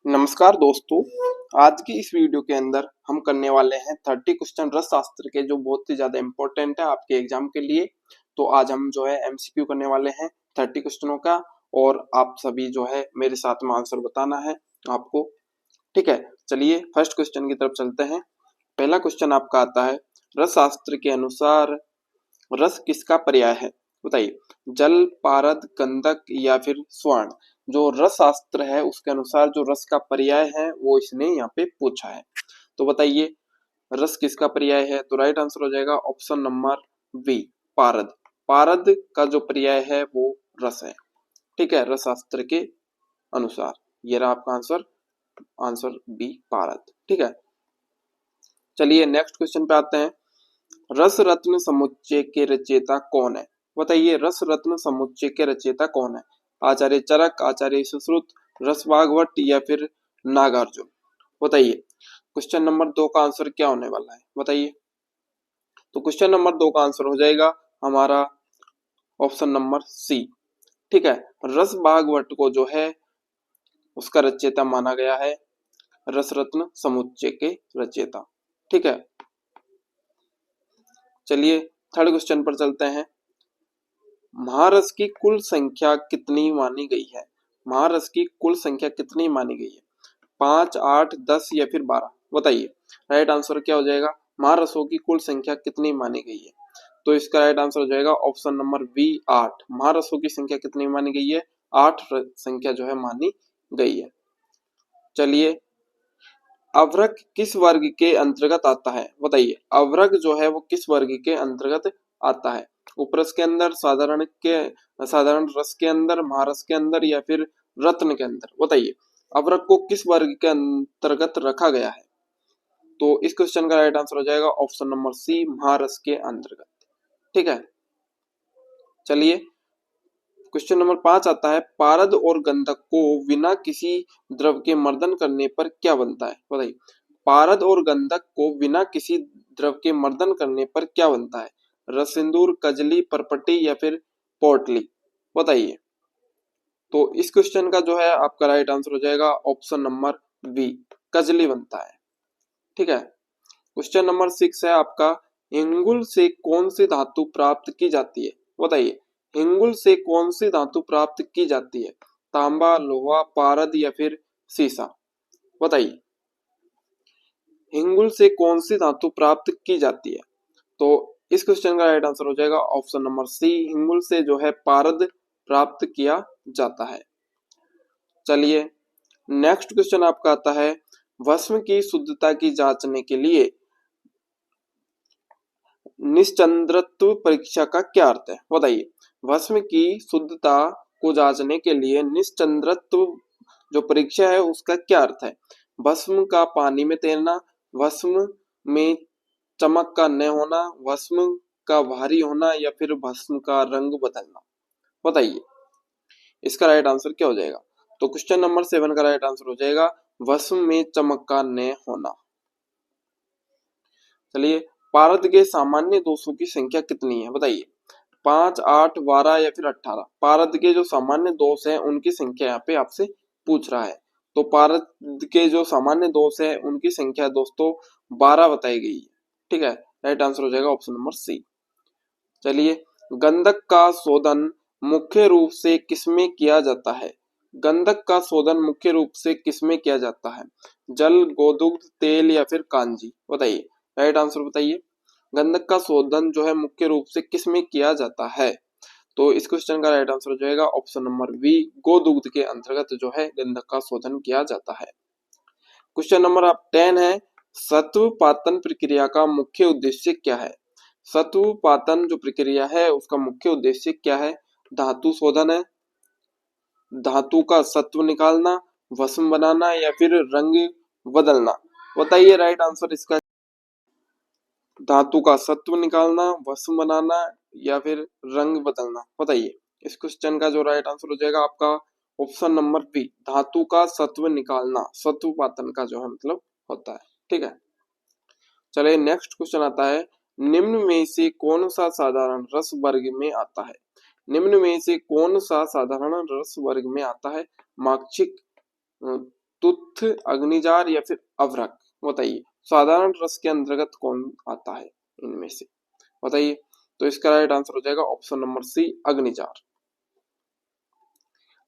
नमस्कार दोस्तों। आज की इस वीडियो के अंदर हम करने वाले हैं 30 क्वेश्चन रस शास्त्र के, जो बहुत ही ज्यादा इंपॉर्टेंट है आपके एग्जाम के लिए। तो आज हम जो है एमसीक्यू करने वाले हैं 30 क्वेश्चनों का, और आप सभी जो है मेरे साथ में आंसर बताना है आपको। ठीक है, चलिए फर्स्ट क्वेश्चन की तरफ चलते हैं। पहला क्वेश्चन आपका आता है, रस शास्त्र के अनुसार रस किसका पर्याय है? बताइए। जल, पारद, गंधक या फिर स्वर्ण। जो रस शास्त्र है उसके अनुसार जो रस का पर्याय है वो इसने यहाँ पे पूछा है। तो बताइए रस किसका पर्याय है? तो राइट आंसर हो जाएगा ऑप्शन नंबर बी, पारद। पारद का जो पर्याय है वो रस है। ठीक है, रस शास्त्र के अनुसार ये रहा आपका आंसर, आंसर बी, पारद। ठीक है, चलिए नेक्स्ट क्वेश्चन पे आते हैं। रस रत्न समुच्चय के रचयिता कौन है? बताइए रस रत्न समुच्चय के रचयिता कौन है? आचार्य चरक, आचार्य सुश्रुत, रस भागवत या फिर नागार्जुन। बताइए क्वेश्चन नंबर 2 का आंसर क्या होने वाला है? बताइए। तो क्वेश्चन नंबर 2 का आंसर हो जाएगा हमारा ऑप्शन नंबर सी। ठीक है, रस भागवत को जो है उसका रचयिता माना गया है, रस रत्न समुच्चय के रचयिता। ठीक है, चलिए थर्ड क्वेश्चन पर चलते हैं। महारस की कुल संख्या कितनी मानी गई है? महारस की कुल संख्या कितनी मानी गई है? 5, 8, 10 या फिर 12। बताइए राइट आंसर क्या हो जाएगा? महारसों की कुल संख्या कितनी मानी गई है? तो इसका राइट आंसर हो जाएगा ऑप्शन नंबर बी, 8। महारसों की संख्या कितनी मानी गई है? 8 संख्या जो है मानी गई है। चलिए अवृक किस वर्ग के अंतर्गत आता है? बताइए अवृक जो है वो किस वर्ग के अंतर्गत आता है? उपरस के अंदर, साधारण रस के अंदर, महारस के अंदर या फिर रत्न के अंदर। बताइए अवृक को किस वर्ग के अंतर्गत रखा गया है? तो इस क्वेश्चन का राइट आंसर हो जाएगा ऑप्शन नंबर सी, महारस के अंतर्गत। ठीक है, चलिए क्वेश्चन नंबर 5 आता है, पारद और गंधक को बिना किसी द्रव के मर्दन करने पर क्या बनता है? बताइए पारद और गंधक को बिना किसी द्रव के मर्दन करने पर क्या बनता है? रस सिंदूर, कजली, परपटी या फिर पोटली। बताइए। तो इस क्वेश्चन का जो है आपका राइट आंसर हो जाएगा ऑप्शन नंबर बी, कजली बनता है। ठीक है, क्वेश्चन नंबर 6 है आपका, हिंगुल से कौन सी धातु प्राप्त की जाती है? बताइए हिंगुल से कौन सी धातु प्राप्त की जाती है? तांबा, लोहा, पारद या फिर सीसा। बताइए हिंगुल से कौन सी धातु प्राप्त की जाती है? तो इस क्वेश्चन का राइट आंसर हो जाएगा ऑप्शन नंबर सी, हिंगुल से जो है पारद प्राप्त किया जाता है। चलिए नेक्स्ट क्वेश्चन आपका आता है, भस्म की शुद्धता की जांचने के लिए निश्चंद्रत्व परीक्षा का क्या अर्थ है? बताइए भस्म की शुद्धता को जांचने के लिए निश्चंद्रत्व जो परीक्षा है उसका क्या अर्थ है? भस्म का पानी में तैरना, भस्म में चमक का न होना, भस्म का भारी होना या फिर भस्म का रंग बदलना। बताइए इसका राइट आंसर क्या हो जाएगा? तो क्वेश्चन नंबर 7 का राइट आंसर हो जाएगा भस्म में चमक का न होना। चलिए पारद के सामान्य दोषों की संख्या कितनी है? बताइए 5, 8, 12 या फिर 18। पारद के जो सामान्य दोष है उनकी संख्या यहाँ पे आपसे पूछ रहा है। तो पारद के जो सामान्य दोष है उनकी संख्या दोस्तों 12 बताई गई है। ठीक है, राइट आंसर हो जाएगा ऑप्शन नंबर सी। चलिए गंधक का शोधन मुख्य रूप से किसमें किया जाता है? गंधक का शोधन मुख्य रूप से किसमें किया जाता है? जल, गोदुग्ध, तेल या फिर कांजी। बताइए राइट आंसर बताइए। गंधक का शोधन जो है मुख्य रूप से किसमें किया जाता है? तो इस क्वेश्चन का राइट आंसर हो जाएगा ऑप्शन नंबर बी, गोदुग्ध के अंतर्गत जो है गंधक का शोधन किया जाता है। क्वेश्चन नंबर आप 10 है, सत्व पातन प्रक्रिया का मुख्य उद्देश्य क्या है? सत्व पातन जो प्रक्रिया है उसका मुख्य उद्देश्य क्या है? धातु शोधन है, धातु का सत्व निकालना, भस्म बनाना या फिर रंग बदलना। बताइए राइट आंसर इसका। धातु का सत्व निकालना, भस्म बनाना या फिर रंग बदलना। बताइए इस क्वेश्चन का जो राइट आंसर हो जाएगा आपका ऑप्शन नंबर बी, धातु का सत्व निकालना, सत्व पातन का जो है मतलब होता है। ठीक है, चलिए नेक्स्ट क्वेश्चन आता है, निम्न में से कौन सा साधारण रस वर्ग में आता है? निम्न में से कौन सा साधारण रस वर्ग में आता है? माक्षिक, तुथ, अग्निजार या फिर अभ्रक? बताइए साधारण रस के अंतर्गत कौन आता है इनमें से? बताइए। तो इसका राइट आंसर हो जाएगा ऑप्शन नंबर सी, अग्निजार।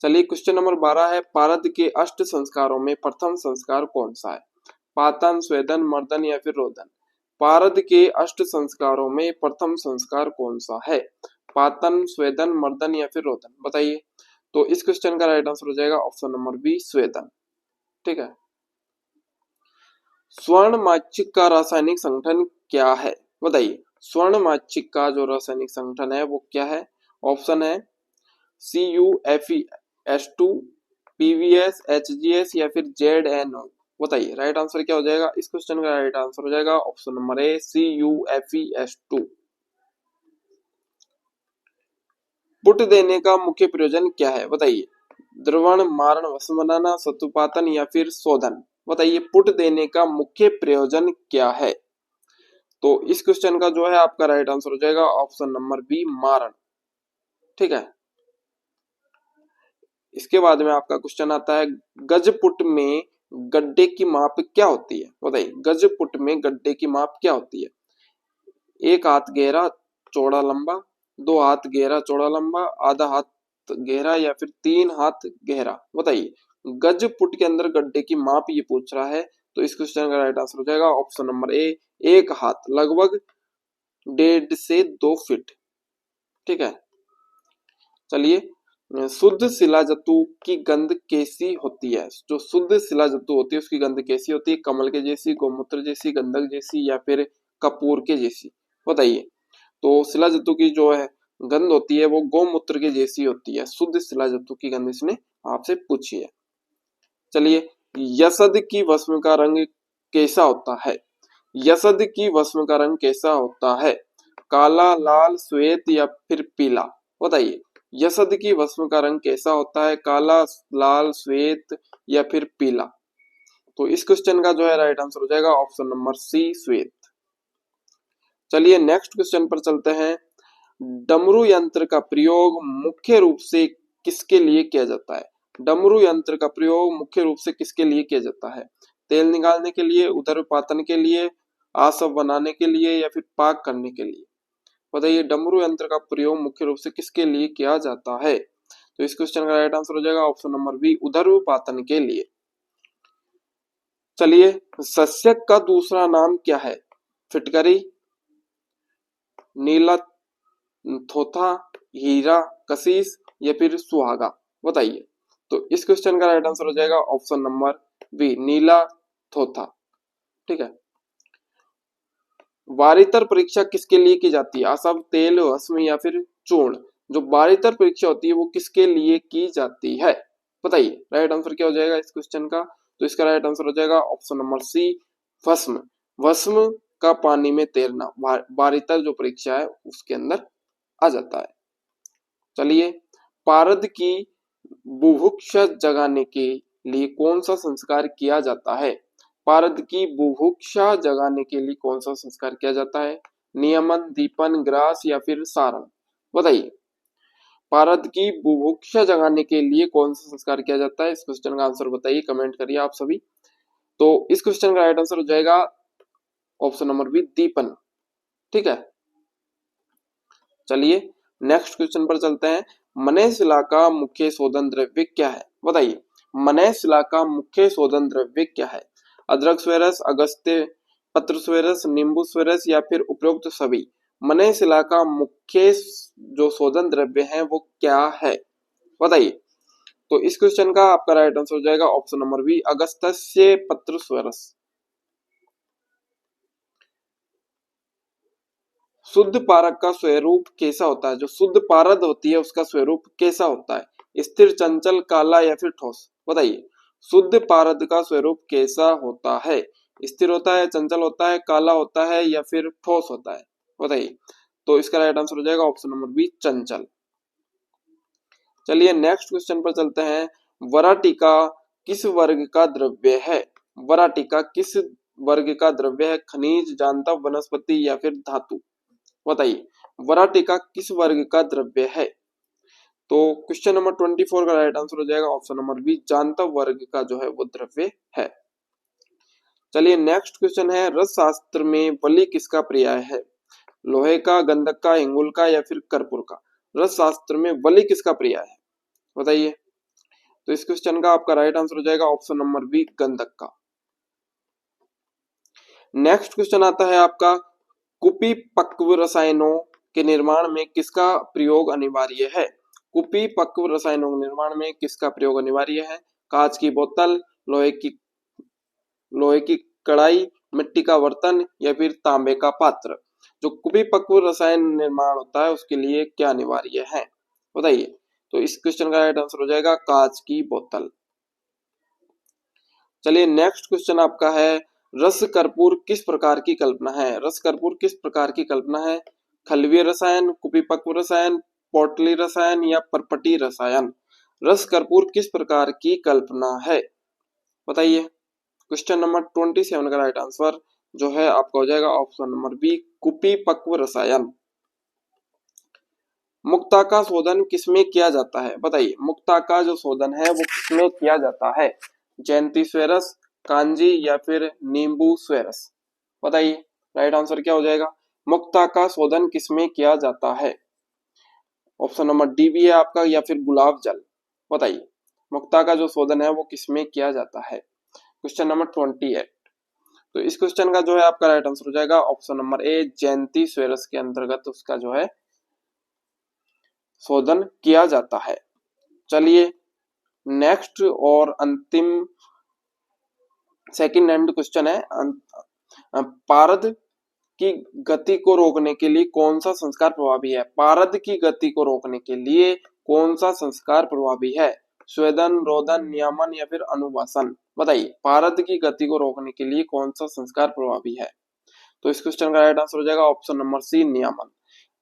चलिए क्वेश्चन नंबर 12 है, पारद के अष्ट संस्कारों में प्रथम संस्कार कौन सा है? पातन, स्वेदन, मर्दन या फिर रोदन? पारद के अष्ट संस्कारों में प्रथम संस्कार कौन सा है? पातन, स्वेदन, मर्दन या फिर रोदन? बताइए। तो इस क्वेश्चन का राइट आंसर हो जाएगा ऑप्शन नंबर बी, स्वेदन। ठीक है। स्वर्ण माच्छिक का रासायनिक संगठन क्या है? बताइए स्वर्ण माच्छिक का जो रासायनिक संगठन है वो क्या है? ऑप्शन है CuFeS2, PvS, HGS या फिर ZnO? बताइए राइट आंसर क्या हो जाएगा? इस क्वेश्चन का राइट आंसर हो जाएगा option number A, CuFeS2। Put देने का मुख्य प्रयोजन क्या है? बताइए। द्रवण, मारण, भस्म बनाना, सत्युपातन या फिर शोधन? बताइए पुट देने का मुख्य प्रयोजन क्या है? तो इस क्वेश्चन का जो है आपका राइट आंसर हो जाएगा ऑप्शन नंबर बी, मारण। ठीक है। इसके बाद में आपका क्वेश्चन आता है, गजपुट में गड्ढे की माप क्या होती है? बताइए गजपुट में गड्ढे की माप क्या होती है? 1 हाथ गहरा चौड़ा लंबा, 2 हाथ गहरा चौड़ा लंबा, आधा हाथ गहरा या फिर 3 हाथ गहरा? बताइए गजपुट के अंदर गड्ढे की माप ये पूछ रहा है, तो इस क्वेश्चन का राइट आंसर हो जाएगा ऑप्शन नंबर ए, 1 हाथ, लगभग 1.5 से 2 फीट। ठीक है। चलिए शुद्ध शिलाजतु की गंध कैसी होती है? जो शुद्ध शिलाजतु होती है उसकी गंध कैसी होती है? कमल के जैसी, गौमूत्र जैसी, गंधक जैसी या फिर कपूर के जैसी? बताइए। तो शिलाजतु की जो है गंध होती है वो गौमूत्र के जैसी होती है। शुद्ध शिलाजतु की गंध इसने आपसे पूछी है। चलिए यसद की भस्म का रंग कैसा होता है? यसद की भस्म का रंग कैसा होता है? काला, लाल, श्वेत या फिर पीला? बताइए यसद की भस्म का रंग कैसा होता है? काला, लाल, श्वेत या फिर पीला? तो इस क्वेश्चन का जो है राइट आंसर हो जाएगा ऑप्शन नंबर सी, श्वेत। चलिए नेक्स्ट क्वेश्चन पर चलते हैं। डमरू यंत्र का प्रयोग मुख्य रूप से किसके लिए किया जाता है? डमरू यंत्र का प्रयोग मुख्य रूप से किसके लिए किया जाता है? तेल निकालने के लिए, उदरपातन के लिए, आसव बनाने के लिए या फिर पाक करने के लिए? बताइए डमरू यंत्र का प्रयोग मुख्य रूप से किसके लिए किया जाता है? तो इस क्वेश्चन का राइट आंसर हो जाएगा ऑप्शन नंबर बी, उदरपातन के लिए। चलिए सस्यक का दूसरा नाम क्या है? फिटकरी, नीला थोथा, हीरा, कशीस या फिर सुहागा? बताइए। तो इस क्वेश्चन का राइट आंसर हो जाएगा ऑप्शन नंबर बी, नीला थोथा। ठीक है। बारीतर परीक्षा किसके लिए की जाती है? आसव, तेल, भस्म या फिर चूर्ण? जो बारीतर परीक्षा होती है वो किसके लिए की जाती है? बताइए राइट आंसर क्या हो जाएगा इस क्वेश्चन का? तो इसका राइट आंसर हो जाएगा ऑप्शन नंबर सी, भस्म। भस्म का पानी में तैरना बारीतर जो परीक्षा है उसके अंदर आ जाता है। चलिए पारद की बुभुक्षा जगाने के लिए कौन सा संस्कार किया जाता है? पारद की बुभुक्षा जगाने के लिए कौन सा संस्कार किया जाता है? नियमन, दीपन, ग्रास या फिर सारण? बताइए पारद की बुभुक्षा जगाने के लिए कौन सा संस्कार किया जाता है? इस क्वेश्चन का आंसर बताइए, कमेंट करिए आप सभी। तो इस क्वेश्चन का राइट आंसर हो जाएगा ऑप्शन नंबर बी, दीपन। ठीक है। चलिए नेक्स्ट क्वेश्चन पर चलते हैं। मनेशिला का मुख्य शोधन द्रव्य क्या है? बताइए मनेशिला का मुख्य शोधन द्रव्य क्या है? अदरक स्वेरस, अगस्त्य पत्र स्वेरस, नींबू स्वेरस या फिर उपरोक्त सभी? मनेशिला का मुख्य जो शोधन द्रव्य है वो क्या है? बताइए। तो इस क्वेश्चन का आपका राइट आंसर हो जाएगा ऑप्शन नंबर बी, अगस्त्य पत्र स्वेरस। शुद्ध पारक का स्वरूप कैसा होता है? जो शुद्ध पारद होती है उसका स्वरूप कैसा होता है? स्थिर, चंचल, काला या फिर ठोस? बताइए शुद्ध पारद का स्वरूप कैसा होता है? स्थिर होता है, चंचल होता है, काला होता है या फिर ठोस होता है? बताइए। तो इसका राइट आंसर हो जाएगा ऑप्शन नंबर बी, चंचल। चलिए नेक्स्ट क्वेश्चन पर चलते हैं। वराटिका किस वर्ग का द्रव्य है? वराटिका किस वर्ग का द्रव्य है? खनिज, जांतव, वनस्पति या फिर धातु? बताइए वराटिका किस वर्ग का द्रव्य है? तो क्वेश्चन नंबर 24 का राइट आंसर हो जाएगा ऑप्शन नंबर बी, जांतव वर्ग का जो है वो द्रव्य है। चलिए नेक्स्ट क्वेश्चन है, रस शास्त्र में बलि किसका पर्याय है? लोहे का, गंधक का, हिंगुल का या फिर कर्पूर का? रस शास्त्र में बलि किसका पर्याय है, बताइए। तो इस क्वेश्चन का आपका राइट आंसर हो जाएगा ऑप्शन नंबर बी, गंधक का। नेक्स्ट क्वेश्चन आता है आपका, कुपी पक्व रसायनों के निर्माण में किसका प्रयोग अनिवार्य है? कुपी पक्व रसायनों के निर्माण में किसका प्रयोग अनिवार्य है? कांच की बोतल, लोहे की कढ़ाई, मिट्टी का बर्तन या फिर तांबे का पात्र? जो कुपी पक्व रसायन निर्माण होता है उसके लिए क्या अनिवार्य है, बताइए। तो इस क्वेश्चन का राइट आंसर हो जाएगा कांच की बोतल। चलिए नेक्स्ट क्वेश्चन आपका है, रस कर्पूर किस प्रकार की कल्पना है? रस कर्पूर किस प्रकार की कल्पना है? खलवीय रसायन, कुपीपक्व रसायन, पोटली रसायन या परपटी रसायन? रस कर्पूर किस प्रकार की कल्पना है, बताइए। क्वेश्चन नंबर 27 का राइट आंसर जो है आपका हो जाएगा ऑप्शन नंबर बी, कुपीपक्व रसायन। मुक्ता का शोधन किसमें किया जाता है, बताइए। मुक्ता का जो शोधन है वो किसमें किया जाता है? जयंती स्वेरस, कांजी या फिर नींबू स्वेरस, बताइए। राइट आंसर क्या हो जाएगा? मुक्ता का शोधन किसमें किया जाता है? ऑप्शन नंबर डी भी है आपका, या फिर गुलाब जल, बताइए। मुक्ता का जो शोधन है वो किसमें किया जाता है? Question number 28। तो इस क्वेश्चन का जो है आपका राइट आंसर हो जाएगा ऑप्शन नंबर ए, जयंती स्वेरस के अंतर्गत उसका जो है शोधन किया जाता है। चलिए नेक्स्ट और अंतिम सेकंड एंड क्वेश्चन है, पारद की गति को रोकने के लिए कौन सा संस्कार प्रभावी है? पारद की गति को रोकने के लिए कौन सा संस्कार प्रभावी है? स्वेदन, रोदन, नियमन या फिर अनुवासन, बताइए। पारद की गति को रोकने के लिए कौन सा संस्कार प्रभावी है? तो इस क्वेश्चन का राइट आंसर हो जाएगा ऑप्शन नंबर सी, नियमन।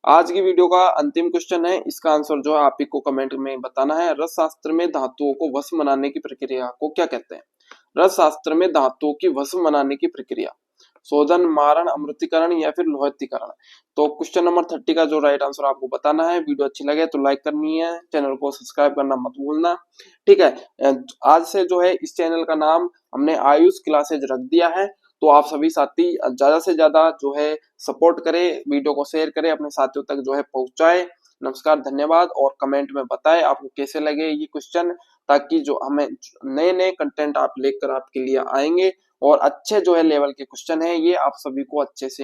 आज की वीडियो का अंतिम क्वेश्चन है, इसका आंसर जो है आप ही को कमेंट में बताना है। रस शास्त्र में धातुओं को भस्म बनाने की प्रक्रिया को क्या कहते हैं? रस शास्त्र में धातुओं की भस्म बनाने की प्रक्रिया, शोधन, मारण, अमृतीकरण या फिर लोहितीकरण? तो क्वेश्चन नंबर 30 का जो राइट आंसर आपको बताना है। वीडियो अच्छी लगे तो लाइक करनी है, चैनल को सब्सक्राइब करना मत भूलना, ठीक है। आज से जो है इस चैनल का नाम हमने आयुष क्लासेज रख दिया है, तो आप सभी साथी ज्यादा से ज्यादा जो है सपोर्ट करें, वीडियो को शेयर करें, अपने साथियों तक जो है पहुंचाए। नमस्कार, धन्यवाद, और कमेंट में बताएं आपको कैसे लगे ये क्वेश्चन, ताकि जो हमें नए नए कंटेंट आप लेकर आपके लिए आएंगे और अच्छे जो है लेवल के क्वेश्चन है ये आप सभी को अच्छे से